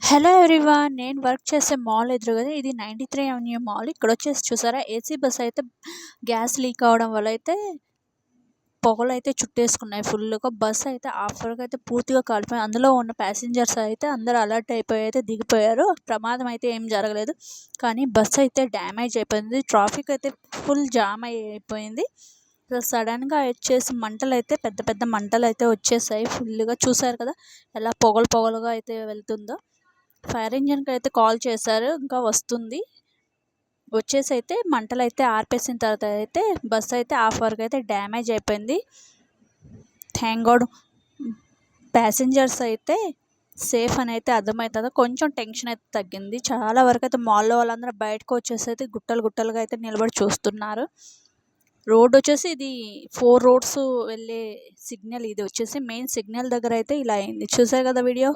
Hello everyone, నేను work చేసే mall ఎదురుగా ఇది 93 అవెన్యూ మాల్. ఇక్కడ వచ్చేసి చూసారా, ఏసీ బస్ అయితే గ్యాస్ లీక్ అవడం వల్ల అయితే పొగలైతే చుట్టేసుకున్నాయి ఫుల్గా. బస్ అయితే ఆఫ్టర్గా అయితే పూర్తిగా కాలిపోయి అందులో ఉన్న ప్యాసింజర్స్ అయితే అందరూ అలర్ట్ అయిపోయి అయితే దిగిపోయారు. ప్రమాదం అయితే ఏం జరగలేదు, కానీ బస్ అయితే డ్యామేజ్ అయిపోయింది. ట్రాఫిక్ అయితే ఫుల్ జామ్ అయిపోయింది. సడన్గా వచ్చేసి మంటలు అయితే పెద్ద పెద్ద మంటలు అయితే వచ్చేసాయి ఫుల్గా. చూసారు కదా ఎలా పొగలు పొగలుగా అయితే వెళ్తుందో. ఫైర్ ఇంజిన్కి అయితే కాల్ చేశారు, ఇంకా వస్తుంది. వచ్చేసి అయితే మంటలు అయితే ఆర్పేసిన తర్వాత అయితే బస్ అయితే హాఫ్ వరకు అయితే డ్యామేజ్ అయిపోయింది. థ్యాంక్ గాడ్ ప్యాసింజర్స్ అయితే సేఫ్ అని అయితే అర్థమవుతుంది. కొంచెం టెన్షన్ అయితే తగ్గింది. చాలా వరకు అయితే మాల్లో వాళ్ళందరూ బయటకు వచ్చేసి అయితే గుట్టలు గుట్టలుగా అయితే నిలబడి చూస్తున్నారు. రోడ్ వచ్చేసి ఇది 4 రోడ్స్ వెళ్ళే సిగ్నల్. ఇది వచ్చేసి మెయిన్ సిగ్నల్ దగ్గర అయితే ఇలా అయింది. చూసారు కదా వీడియో.